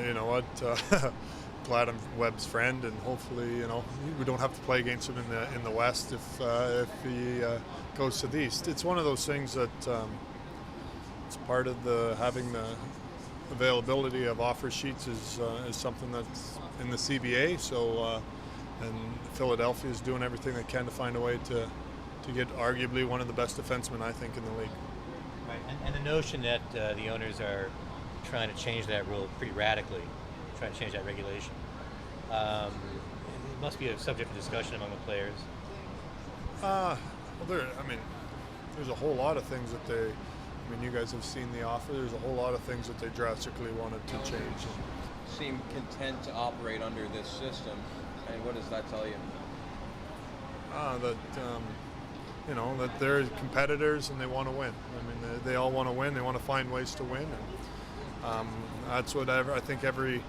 you know what? Glad I'm Webb's friend, and hopefully, we don't have to play against him in the West if he goes to the East. It's one of those things that it's part of having the availability of offer sheets is something that's in the CBA. So, and Philadelphia is doing everything they can to find a way to get arguably one of the best defensemen, I think, in the league. Right, and the notion that the owners are trying to change that rule pretty radically, trying to change that regulation, it must be a subject of discussion among the players. There's a whole lot of things that you guys have seen the offer. There's a whole lot of things that they drastically wanted to change. Seem content to operate under this system, and what does that tell you? That they're competitors and they want to win. They all want to win. They want to find ways to win, and that's what I think every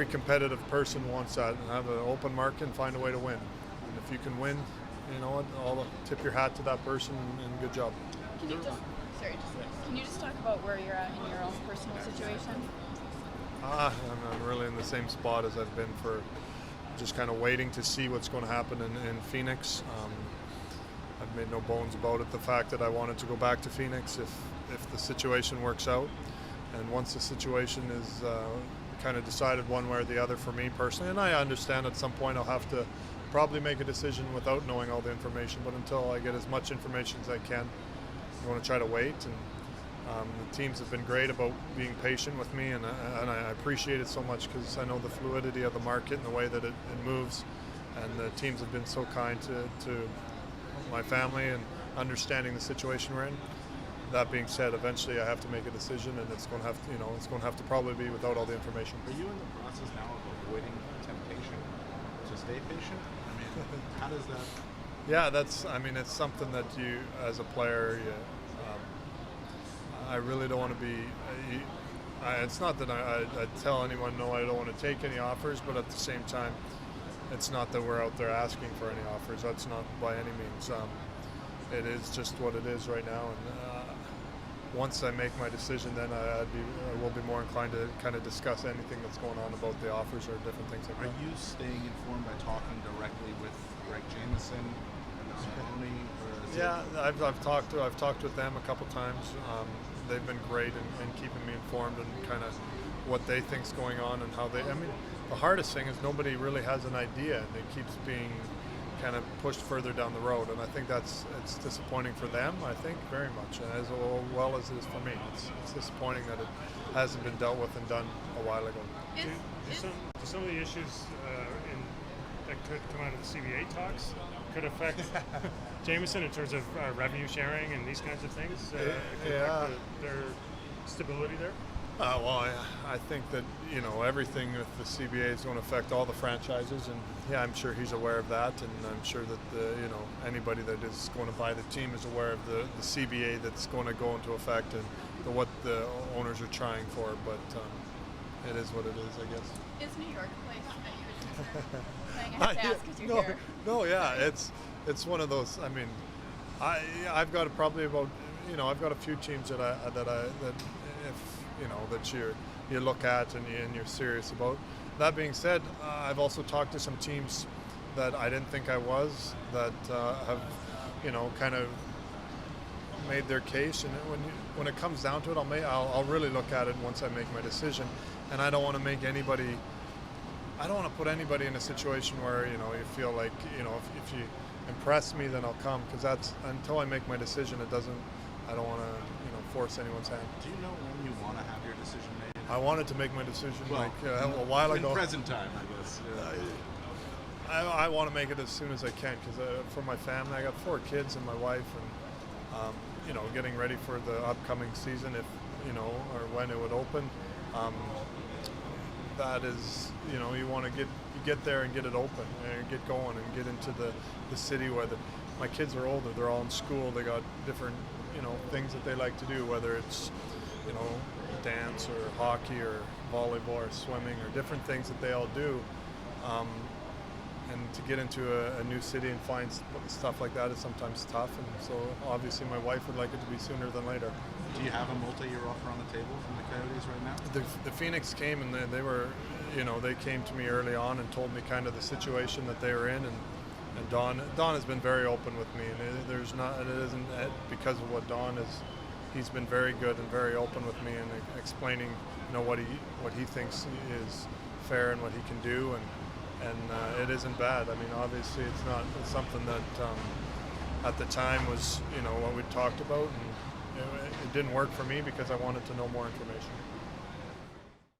competitive person wants. That, and have an open market and find a way to win. And if you can win, I'll tip your hat to that person, and good job. Can you just talk about where you're at in your own personal situation? I'm really in the same spot as I've been for just kind of waiting to see what's going to happen in Phoenix. I've made no bones about it, the fact that I wanted to go back to Phoenix if the situation works out. And once the situation is kind of decided one way or the other for me personally, and I understand at some point I'll have to probably make a decision without knowing all the information, but until I get as much information as I can, I want to try to wait. And the teams have been great about being patient with me, and I appreciate it so much because I know the fluidity of the market and the way that it moves, and the teams have been so kind to my family and understanding the situation we're in. That being said, eventually I have to make a decision, and it's going to have to probably be without all the information. Are you in the process now of avoiding temptation to stay patient? How does that? Yeah, it's something that you, as a player, I really don't want to be. It's not that I tell anyone no, I don't want to take any offers, but at the same time, it's not that we're out there asking for any offers. That's not by any means. It is just what it is right now, and once I make my decision, then I will be more inclined to kind of discuss anything that's going on about the offers or different things like that. Are you staying informed by talking directly with Greg Jamieson and Doan? Yeah, I've talked with them a couple times. They've been great in keeping me informed and kind of what they think's going on and how they. The hardest thing is nobody really has an idea, and it keeps being kind of pushed further down the road, and I think it's disappointing for them. I think very much, and as well as it is for me. It's disappointing that it hasn't been dealt with and done a while ago. Some of the issues that could come out of the CBA talks could affect Jamieson in terms of revenue sharing and these kinds of things. Could affect their stability there. I think that everything with the CBA is going to affect all the franchises, and I'm sure he's aware of that, and I'm sure that anybody that is going to buy the team is aware of the CBA that's going to go into effect and what the owners are trying for. But it is what it is, I guess. Is New York a place that you would consider playing? I have to ask because you're here. No, yeah, it's one of those. I've got probably about I've got a few teams that you look at and you're serious about. That being said, I've also talked to some teams that I didn't think I was, that have kind of made their case, and when it comes down to it, I'll really look at it once I make my decision. And I don't want to put anybody in a situation where you feel like if you impress me, then I'll come, because that's until I make my decision. I don't want to force anyone's hand. Do you know when you want to have your decision made? I wanted to make my decision a while ago. In present time, I guess. Yeah. I want to make it as soon as I can, because for my family, I got 4 kids and my wife, and getting ready for the upcoming season, if or when it would open. That is, you want to get there and get it open and get going and get into the city where my kids are older. They're all in school. They got different things that they like to do, whether it's dance or hockey or volleyball or swimming or different things that they all do. and to get into a new city and find stuff like that is sometimes tough. And so obviously my wife would like it to be sooner than later. Do you have a multi-year offer on the table from the Coyotes right now? The Phoenix came and they were, they came to me early on and told me kind of the situation that they were in, and Doan has been very open with me, and it isn't because of what Doan is. He's been very good and very open with me and explaining, what he thinks is fair and what he can do, and it isn't bad. I mean, obviously it's something that at the time was what we talked about, and it didn't work for me because I wanted to know more information.